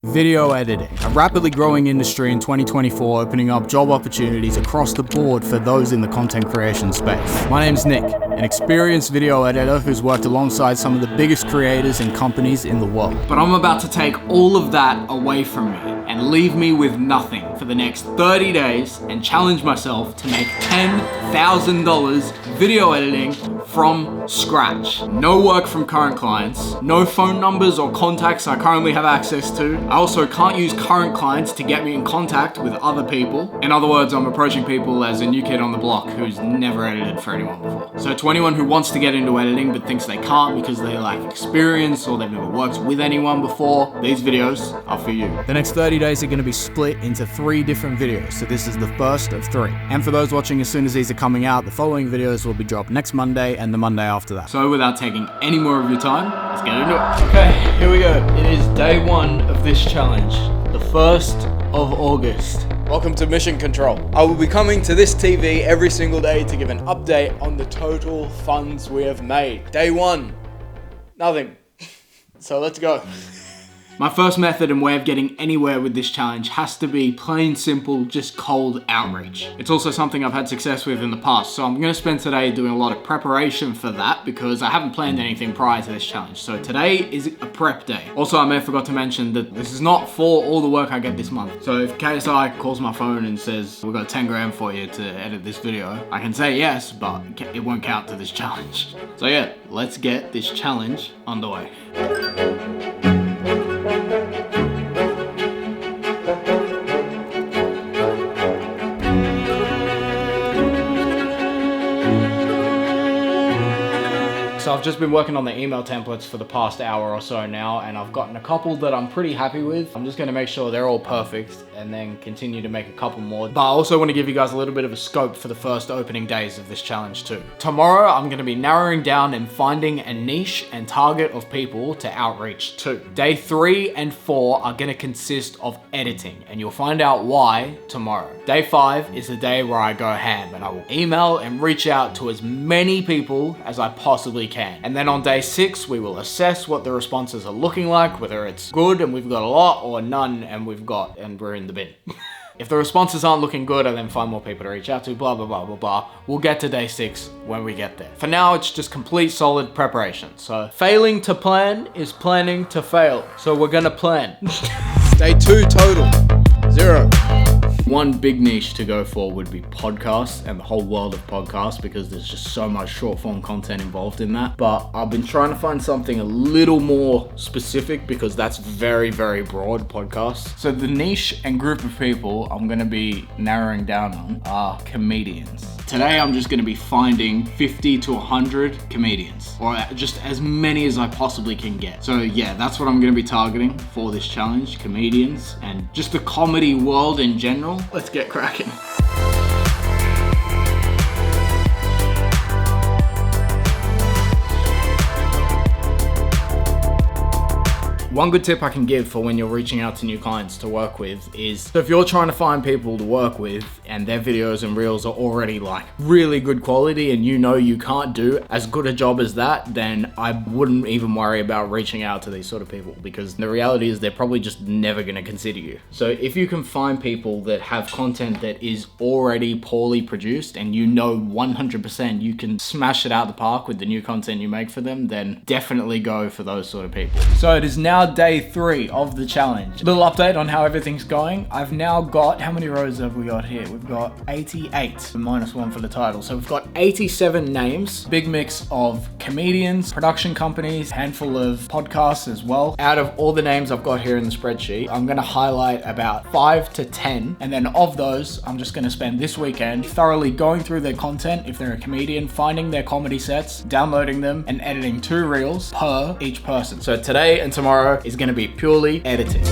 Video editing, a rapidly growing industry in 2024, opening up job opportunities across the board for those in the content creation space. My name's Nick, an experienced video editor who's worked alongside some of the biggest creators and companies in the world. But I'm about to take all of that away from me and leave me with nothing for the next 30 days and challenge myself to make $10,000 video editing from scratch. No work from current clients, no phone numbers or contacts I currently have access to. I also can't use current clients to get me in contact with other people. In other words, I'm approaching people as a new kid on the block who's never edited for anyone before. So to anyone who wants to get into editing but thinks they can't because they lack experience or they've never worked with anyone before, these videos are for you. The next 30 days are going to be split into 3 different videos, so this is the first of 3. And for those watching as soon as these are coming out, the following videos will be dropped next Monday and the Monday after that. So without taking any more of your time, let's get into it. Okay, here we go. It is day 1 of this challenge, the 1st of August. Welcome to Mission Control. I will be coming to this TV every single day to give an update on the total funds we have made. Day 1, nothing. So let's go. My first method and way of getting anywhere with this challenge has to be plain simple, just cold outreach. It's also something I've had success with in the past, so I'm gonna spend today doing a lot of preparation for that because I haven't planned anything prior to this challenge. So today is a prep day. Also, I may have forgot to mention that this is not for all the work I get this month. So if KSI calls my phone and says, we've got 10 grand for you to edit this video, I can say yes, but it won't count to this challenge. So yeah, let's get this challenge underway. So I've just been working on the email templates for the past hour or so now, and I've gotten a couple that I'm pretty happy with. I'm just gonna make sure they're all perfect and then continue to make a couple more. But I also wanna give you guys a little bit of a scope for the first opening days of this challenge too. Tomorrow, I'm gonna be narrowing down and finding a niche and target of people to outreach to. Day 3 and 4 are gonna consist of editing, and you'll find out why tomorrow. Day 5 is the day where I go ham, and I will email and reach out to as many people as I possibly can. And then on day 6, we will assess what the responses are looking like, whether it's good and we've got a lot, or none and we're in the bin. If the responses aren't looking good, I then find more people to reach out to, blah, blah, blah, blah, blah. We'll get to day 6 when we get there. For now, it's just complete solid preparation. So failing to plan is planning to fail. So we're gonna plan. Day 2 total, 0. One big niche to go for would be podcasts and the whole world of podcasts because there's just so much short form content involved in that. But I've been trying to find something a little more specific because that's very, very broad, podcasts. So the niche and group of people I'm gonna be narrowing down on are comedians. Today I'm just gonna be finding 50 to 100 comedians, or just as many as I possibly can get. So yeah, that's what I'm gonna be targeting for this challenge, comedians and just the comedy world in general. Let's get cracking. One good tip I can give for when you're reaching out to new clients to work with is, so if you're trying to find people to work with and their videos and reels are already like really good quality and you know you can't do as good a job as that, then I wouldn't even worry about reaching out to these sort of people because the reality is they're probably just never gonna consider you. So if you can find people that have content that is already poorly produced and you know 100% you can smash it out the park with the new content you make for them, then definitely go for those sort of people. So it is now day 3 of the challenge. Little update on how everything's going. I've now got, how many rows have we got here? We've got 88, minus 1 for the title. So we've got 87 names, big mix of comedians, production companies, handful of podcasts as well. Out of all the names I've got here in the spreadsheet, I'm gonna highlight about 5 to 10. And then of those, I'm just gonna spend this weekend thoroughly going through their content, if they're a comedian, finding their comedy sets, downloading them, and editing 2 reels per each person. So today and tomorrow is going to be purely editing.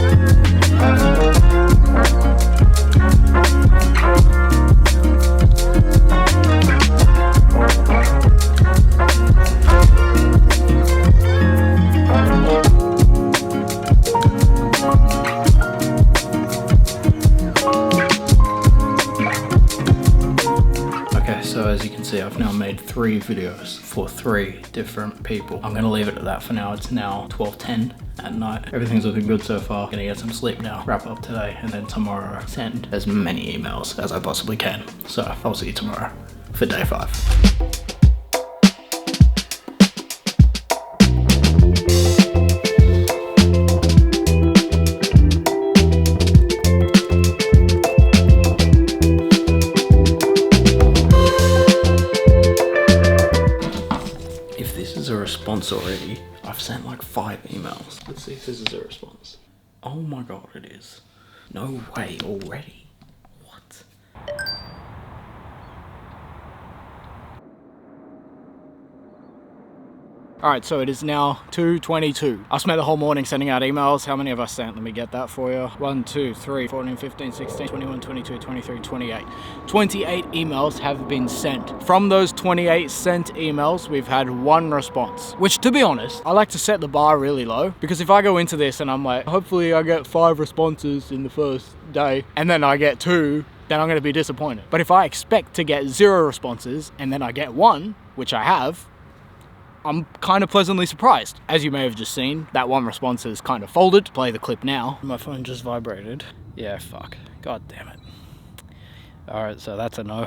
Okay, so as you can see, I've now made 3 videos for 3 different people. I'm gonna leave it at that for now. It's now 12:10 at night. Everything's looking good so far. Gonna get some sleep now, wrap up today, and then tomorrow send as many emails as I possibly can. So I'll see you tomorrow for day 5. A response already. I've sent like 5 emails. Let's see if this is a response. Oh my god, it is. No way, already. What? Alright, so it is now 2:22. I spent the whole morning sending out emails. How many have I sent? Let me get that for you. 1, 2, 3, 14, 15, 16, 21, 22, 23, 28. 28 emails have been sent. From those 28 sent emails, we've had 1 response. Which, to be honest, I like to set the bar really low. Because if I go into this and I'm like, hopefully I get 5 responses in the first day, and then I get 2, then I'm going to be disappointed. But if I expect to get 0 responses, and then I get 1, which I have, I'm kind of pleasantly surprised. As you may have just seen, that 1 response is kind of folded. Play the clip now. My phone just vibrated. Yeah, fuck. God damn it. Alright, so that's a no.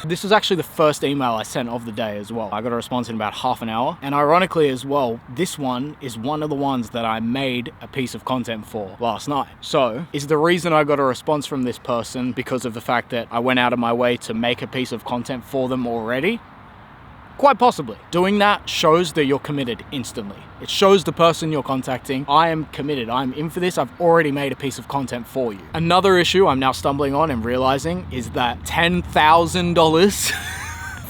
This was actually the first email I sent of the day as well. I got a response in about half an hour. And ironically as well, this one is one of the ones that I made a piece of content for last night. So, is the reason I got a response from this person because of the fact that I went out of my way to make a piece of content for them already? Quite possibly. Doing that shows that you're committed instantly. It shows the person you're contacting, I am committed, I'm in for this, I've already made a piece of content for you. Another issue I'm now stumbling on and realizing is that $10,000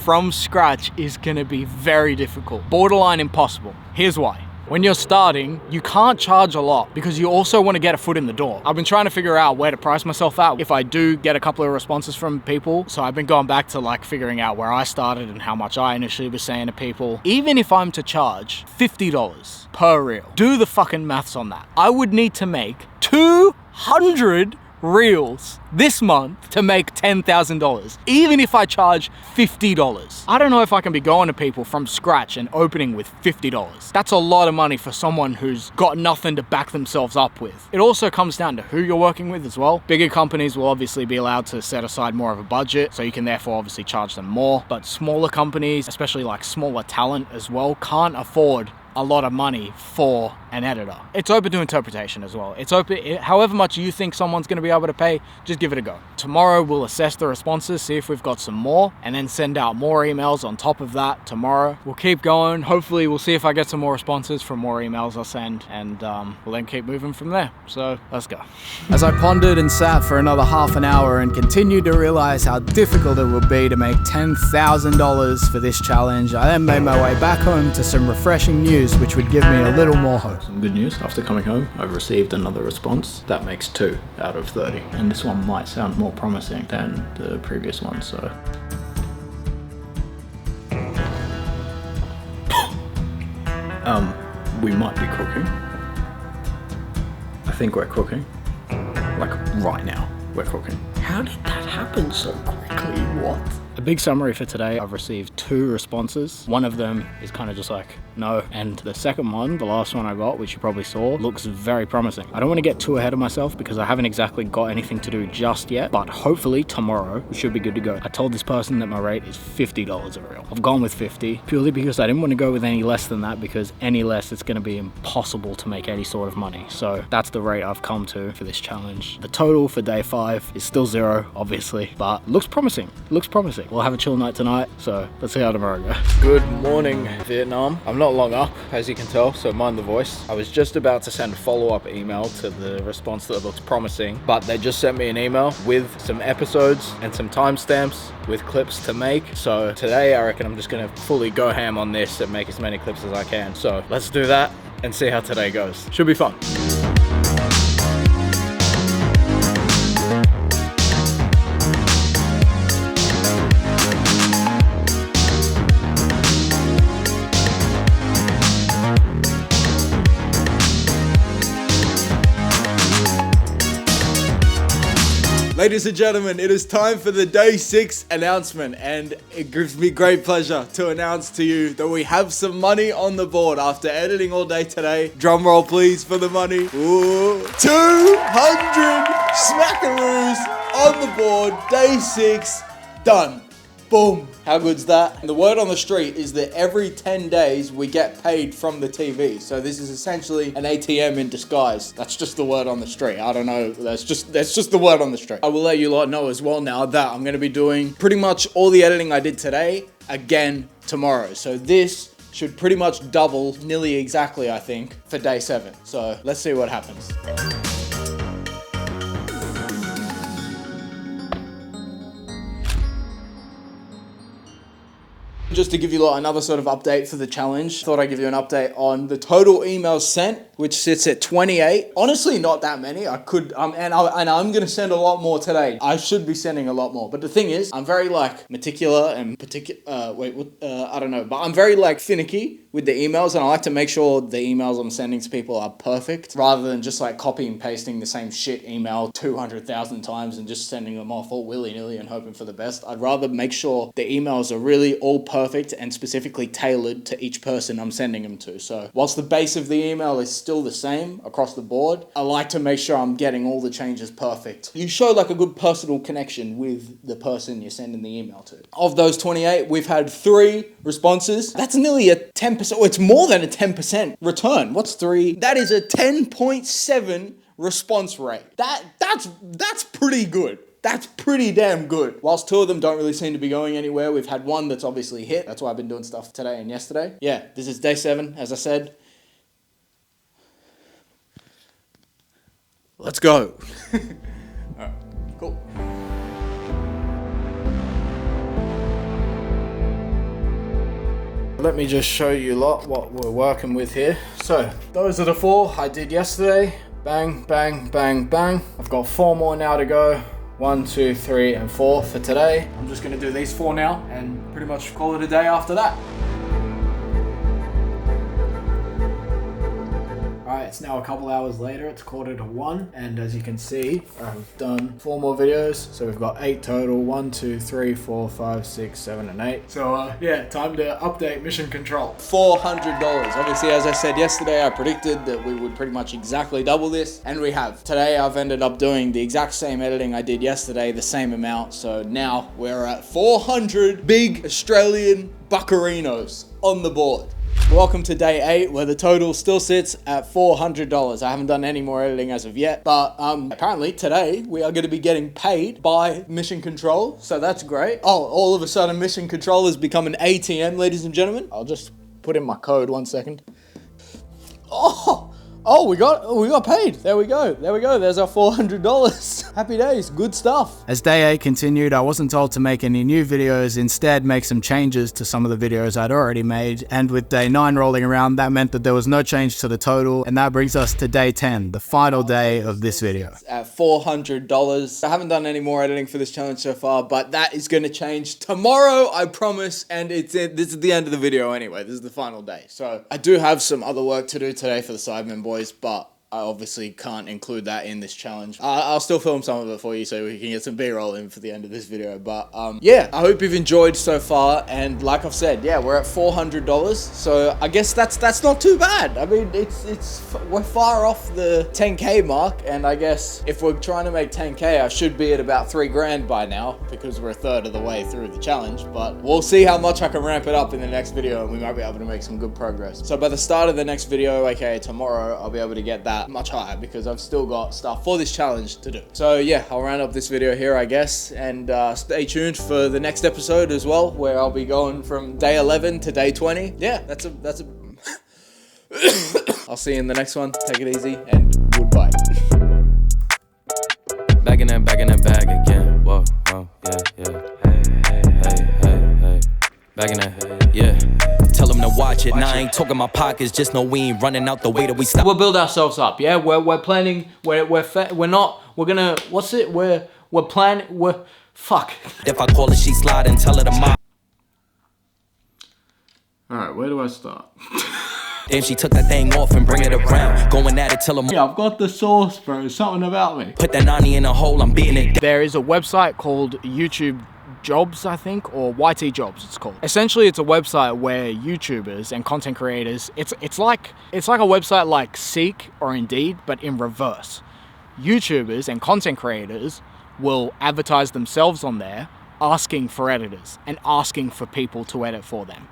from scratch is gonna be very difficult. Borderline impossible. Here's why. When you're starting, you can't charge a lot because you also want to get a foot in the door. I've been trying to figure out where to price myself at if I do get a couple of responses from people. So I've been going back to like figuring out where I started and how much I initially was saying to people. Even if I'm to charge $50 per reel, do the fucking maths on that. I would need to make 200 reels this month to make $10,000, even if I charge $50. I don't know if I can be going to people from scratch and opening with $50. That's a lot of money for someone who's got nothing to back themselves up with. It also comes down to who you're working with as well. Bigger companies will obviously be allowed to set aside more of a budget, so you can therefore obviously charge them more. But smaller companies, especially like smaller talent as well, can't afford a lot of money for an editor. It's open to interpretation as well. It's open, however much you think someone's going to be able to pay, just give it a go. Tomorrow we'll assess the responses, see if we've got some more, and then send out more emails on top of that tomorrow. We'll keep going. Hopefully we'll see if I get some more responses from more emails I'll send, and we'll then keep moving from there. So let's go. As I pondered and sat for another half an hour and continued to realize how difficult it would be to make $10,000 for this challenge, I then made my way back home to some refreshing news which would give me a little more hope. Some good news. After coming home, I've received another response. That makes 2 out of 30. And this one might sound more promising than the previous one, so. We might be cooking. I think we're cooking. Like right now, we're cooking. How did that happen so quickly? What? A big summary for today, I've received 2 responses. One of them is kind of just like, no. And the second one, the last one I got, which you probably saw, looks very promising. I don't want to get too ahead of myself because I haven't exactly got anything to do just yet, but hopefully tomorrow we should be good to go. I told this person that my rate is $50 a reel. I've gone with 50 purely because I didn't want to go with any less than that, because any less it's going to be impossible to make any sort of money. So that's the rate I've come to for this challenge. The total for day 5 is still 0, obviously, but looks promising. Looks promising. We'll have a chill night tonight, so let's see how tomorrow goes. Good morning, Vietnam. I'm not long up, as you can tell, so mind the voice. I was just about to send a follow-up email to the response that looks promising, but they just sent me an email with some episodes and some timestamps with clips to make. So today I reckon I'm just gonna fully go ham on this and make as many clips as I can. So let's do that and see how today goes. Should be fun. Ladies and gentlemen, it is time for the day 6 announcement, and it gives me great pleasure to announce to you that we have some money on the board after editing all day today. Drum roll please for the money. Ooh, 200 smackaroos on the board, day 6, done. Boom. How good's that? And the word on the street is that every 10 days we get paid from the TV. So this is essentially an ATM in disguise. That's just the word on the street. I don't know. That's just the word on the street. I will let you lot know as well now that I'm going to be doing pretty much all the editing I did today again tomorrow. So this should pretty much double, nearly exactly, I think, for day 7. So let's see what happens. Just to give you lot another sort of update for the challenge, thought I'd give you an update on the total emails sent, which sits at 28. Honestly, not that many. I could, and I'm gonna send a lot more today. I should be sending a lot more. But the thing is, I'm very like meticulous and I don't know, but I'm very like finicky with the emails, and I like to make sure the emails I'm sending to people are perfect, rather than just like copy and pasting the same shit email 200,000 times and just sending them off all willy-nilly and hoping for the best. I'd rather make sure the emails are really all perfect and specifically tailored to each person I'm sending them to. So whilst the base of the email is still the same across the board, I like to make sure I'm getting all the changes perfect. You show like a good personal connection with the person you're sending the email to. Of those 28, we've had 3 responses. That's nearly a 10%. Oh, it's more than a 10% return. What's 3? That is a 10.7 response rate. That's pretty good. That's pretty damn good. Whilst 2 of them don't really seem to be going anywhere, we've had 1 that's obviously hit. That's why I've been doing stuff today and yesterday. Yeah, this is day 7, as I said. Let's go. Alright, cool. Let me just show you lot what we're working with here. So, those are the 4 I did yesterday. Bang, bang, bang, bang. I've got 4 more now to go. 1, 2, 3, and 4 for today. I'm just gonna do these 4 now and pretty much call it a day after that. Alright, it's now a couple hours later, it's 1:45, and as you can see, I've done 4 more videos, so we've got 8 total, 1, 2, 3, 4, 5, 6, 7, and 8. So yeah, time to update mission control. $400. Obviously, as I said yesterday, I predicted that we would pretty much exactly double this, and we have. Today, I've ended up doing the exact same editing I did yesterday, the same amount, so now we're at 400 big Australian buccarinos on the board. Welcome to day 8, where the total still sits at $400. I haven't done any more editing as of yet, but apparently today we are going to be getting paid by Mission Control, so that's great. Oh, all of a sudden Mission Control has become an ATM, ladies and gentlemen. I'll just put in my code, 1 second. Oh, we got paid. There we go. There's our $400. Happy days. Good stuff. As day 8 continued, I wasn't told to make any new videos, instead make some changes to some of the videos I'd already made. And with day 9 rolling around, that meant that there was no change to the total. And that brings us to day 10, the final day of this video. At $400. I haven't done any more editing for this challenge so far, but that is going to change tomorrow, I promise. And this is the end of the video anyway. This is the final day. So I do have some other work to do today for the Sidemen boys, but I obviously can't include that in this challenge. I'll still film some of it for you so we can get some B-roll in for the end of this video. But yeah, I hope you've enjoyed so far. And like I've said, yeah, we're at $400. So I guess that's not too bad. I mean, we're far off the 10K mark. And I guess if we're trying to make 10K, I should be at about 3 grand by now, because we're a third of the way through the challenge. But we'll see how much I can ramp it up in the next video, and we might be able to make some good progress. So by the start of the next video, aka tomorrow, I'll be able to get that much higher, because I've still got stuff for this challenge to do. So yeah, I'll round up this video here, I guess, and stay tuned for the next episode as well, where I'll be going from day 11 to day 20. Yeah, that's a I'll see you in the next one. Take it easy and goodbye. Back in that bag again. Whoa, yeah. Hey. Back in that, yeah. Tell them to watch it. Now I ain't talking my pockets, just know we ain't running out the way that we stop. We'll build ourselves up, yeah? We're planning, we're gonna, what's it? We're planning, fuck. If I call her, she slide and tell her to mop. Alright, where do I start? Then she took that thing off and bring it around. Going at it till I'm Yeah, I've got the sauce, bro. Something about me. put that nanny in a hole, I'm beating it down. There is a website called YouTube Jobs, I think, or YT Jobs it's called. Essentially, it's a website where YouTubers and content creators, it's like a website like Seek or Indeed, but in reverse. YouTubers and content creators will advertise themselves on there, asking for editors and asking for people to edit for them.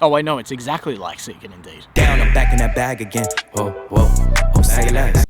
Oh wait, no, it's exactly like Seek and Indeed. Down, I'm back in that bag again. Whoa, whoa, oh, say less.